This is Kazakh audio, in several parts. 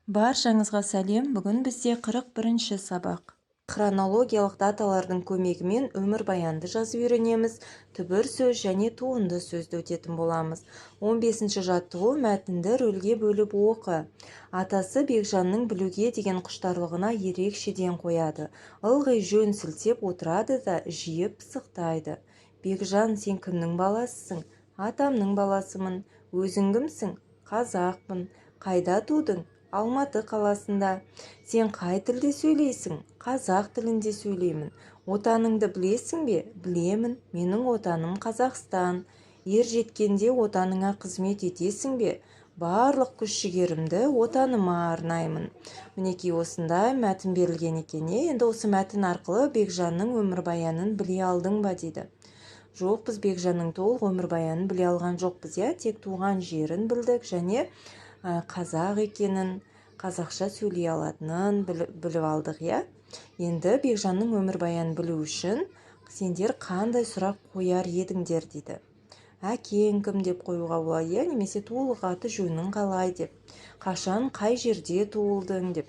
Баршаңызға сәлем. Бүгін бізде 41-ші сабақ. Хронологиялық даталардың көмегімен өмірбаянды жазып үйренеміз. Түбір сөз және туынды сөзді өтетін боламыз. 15-ші жаттығу мәтінді рөлге бөліп оқы. Атасы Бекжанның білуге деген құштарлығына ерекшеден қояды. Ылғи жөн сілтеп отырады да жиі пысықтайды. Бекжан, сен кімнің баласысың? Атамның баласымын. Өзің кімсің? Қазақпын. Қайда тудың? Алматы қаласында. Сен қай тілде сөйлейсің? Қазақ тілінде сөйлеймін. Отаныңды білесің бе? Білемін. Менің отаным Қазақстан. Ер жеткенде отаныңа қызмет етесің бе? Барлық күш-жігерімді отаныма арнаймын. Мінекей осындай мәтін берілген екен. Енді осы мәтін арқылы Бекжанның өмірбаянын біле алдың ба дейді. Жоқ, біз Бекжанның толық өмірбаянын біле алған жоқпыз, тек туған жерін білдік және қазақ екенін, қазақша сөйлей алатынын біліп алдық, Енді Бекжанның өмірбаянын білу үшін сендер қандай сұрақ қояр едіңдер дейді. Әкең кім деп қоюға болады, немесе толық аты жөнің қалай деп, қашан қай жерде туылдың деп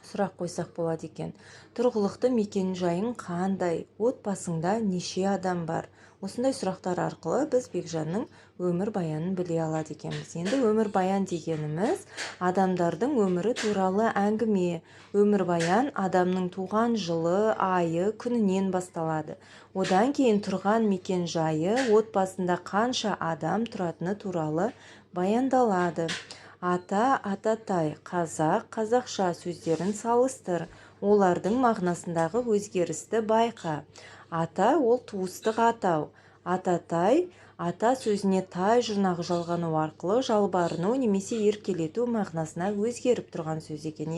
сұрақ қойсақ болады екен. Тұрғылықты мекен жайың қандай, отбасыңда неше адам бар? Осындай сұрақтар арқылы біз Бекжанның өмірбаянын біле алады екенбіз. Енді өмірбаян дегеніміз адамдардың өмірі туралы әңгіме. Өмірбаян адамның туған жылы, айы, күнінен басталады. Одан кейін тұрған мекен жайы, отбасында қанша адам тұратыны туралы баяндалады. Ата, ататай, қазақ, қазақша сөздерін салыстыр. Олардың мағынасындағы өзгерісті байқа. Ата ол туыстық атау. Ататай, ата сөзіне тай жұрнағы жалғану арқылы жалбарыну немесе еркелету мағынасына өзгеріп тұрған сөз екен,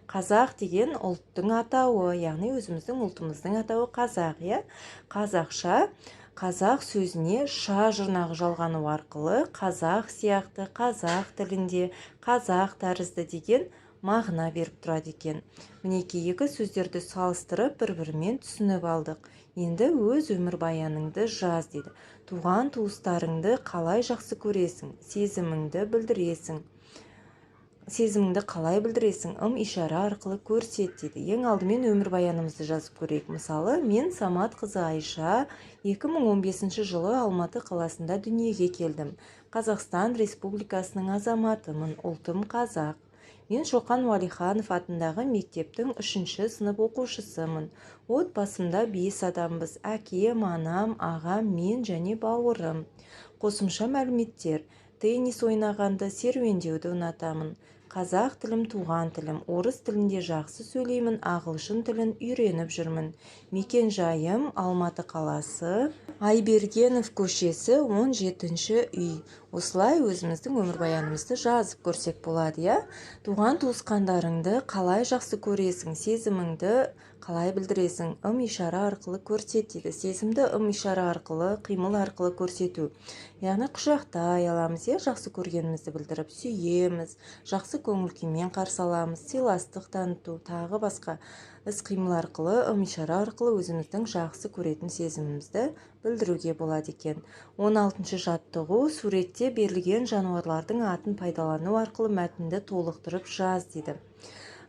Қазақ деген ұлттың атауы, яғни өзіміздің ұлтымыздың атауы қазақ, Қазақша қазақ сөзіне ша жұрнағы жалғану арқылы қазақ сияқты, қазақ тілінде, қазақ тәрізді деген мағына беріп тұрады екен. Мінекей екі сөздерді салыстырып бір-бірімен түсініп алдық. Енді өз өмірбаяныңды жаз дейді. Туған туыстарыңды қалай жақсы көресің? Сезіміңді қалай білдіресің? Ишара арқылы көрсет дейді. Ең алдымен өмірбаянымызды жазып көрейік. Мысалы, мен Самат қызы Айша 2015 жылы Алматы қаласында дүниеге келдім. Қазақстан Республикасының азаматымын, ұлтым қазақ. Мен Шоқан Уалиханов атындағы мектептің 3-ші сынып оқушысымын. Отбасымда 5 адамбыз. Әкем, анам, ағам, мен және бауырым. Қосымша мәліметтер. Теннис ойнағанды, серуендеуді ұнатамын. Қазақ тілім туған тілім. Орыс тілінде жақсы сөйлеймін, ағылшын тілін үйреніп жүрмін. Мекен жайым Алматы қаласы, Айбергенов көшесі 17-ші үй. Осылай өзіміздің өмірбаянымызды жазып көрсек болады, Туған туысқандарыңды қалай жақсы көресің? Сезіміңді қалай білдіресің? Ишара арқылы көрсет дейді. Сезімді ишара арқылы, қимыл арқылы көрсету. Яғни құшақтай аламыз, жақсы көргенімізді білдіріп сүйеміз, жақсы көңіл күймен қарсы аламыз, сыйластық таныту, тағы басқа іс-қимыл арқылы, ишара арқылы өзіміздің жақсы көретін сезімімізді білдіруге болады екен. 16-ші жаттығу, суретте берілген жануарлардың атын пайдалану арқылы мәтінді толықтырып жаз дейді.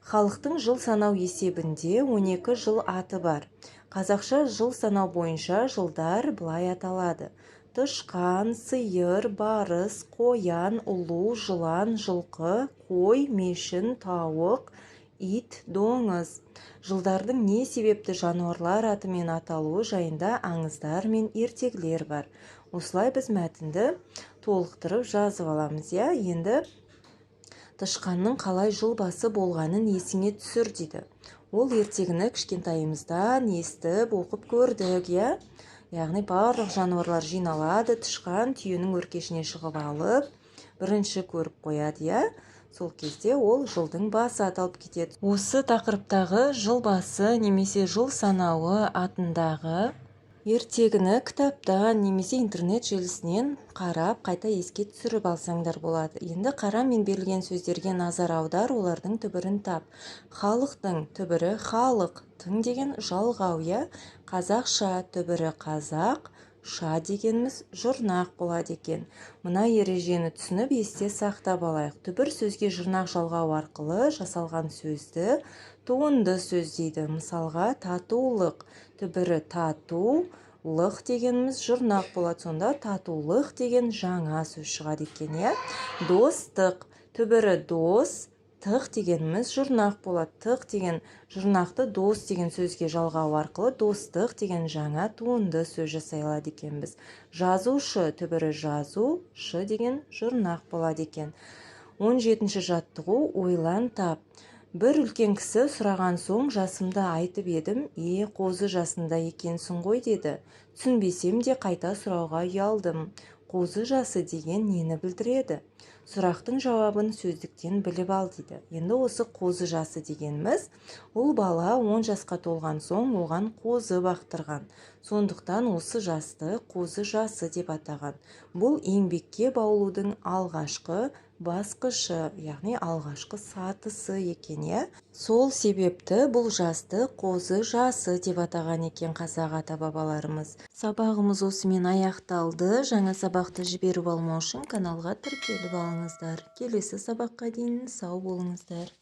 Халықтың жыл санау есебінде 12 жыл аты бар. Қазақша жыл санау бойынша жылдар былай аталады. Тышқан, сиыр, барыс, қоян, ұлу, жылан, жылқы, қой, мешін, тауық, ит, доңыз. Жылдардың не себепті жануарлар атымен аталуы жайында аңыздар мен ертегілер бар. Осылай біз мәтінді толықтырып жазып аламыз, Енді тышқанның қалай жыл басы болғанын есіңе түсір дейді. Ол ертегіні кішкентайымыздан естіп, оқып көрдік, Яғни барлық жануарлар жиналады, тышқан түйенің өркешіне шығып алып, бірінші көріп қояды, Сол кезде ол жылдың басы аталып кетеді. Осы тақырыптағы жыл басы немесе жыл санауы атындағы ертегіні кітаптан немесе интернет желісінен қарап, қайта еске түсіріп алсаңдар болады. Енді қара мен берілген сөздерге назар аудар, олардың түбірін тап. Халықтың түбірі халық, тың деген жалғау, Қазақша түбірі қазақ, ша дегеніміз жұрнақ болады екен. Мына ережені түсініп есте сақтап алайық. Түбір сөзге жұрнақ жалғау арқылы жасалған сөзді туынды сөз дейді. Мысалға, татулық. Түбірі тату, лық дегеніміз жұрнақ болады. Сонда татулық деген жаңа сөз шығады екен, иә? Достық. Түбірі дос, тық дегеніміз жұрнақ болады. Тық деген жұрнақты дос деген сөзге жалғау арқылы достық деген жаңа туынды сөз жасай алады екенбіз. Жазушы. Түбірі жазу, шы деген жұрнақ болады екен. 17-ші жаттығу, ойлан тап. Бір үлкен кісі сұраған соң жасымды айтып едім, қозы жасында екенсің ғой деді. Түсінбесем де қайта сұрауға ұялдым. Қозы жасы деген нені білдіреді? Сұрақтың жауабын сөздіктен біліп ал дейді. Енді осы қозы жасы дегеніміз, ол бала 10 жасқа толған соң оған қозы бақтырған. Сондықтан осы жасты қозы жасы деп атаған. Бұл еңбекке баулудың алғашқы басқышы, яғни алғашқы сатысы екен, иә? Сол себепті бұл жасты қозы жасы деп атаған екен қазақ ата-бабаларымыз. Сабағымыз осымен аяқталды. Жаңа сабақты жіберіп алмау үшін каналға тіркеліп алыңыздар. Келесі сабаққа дейін сау болыңыздар.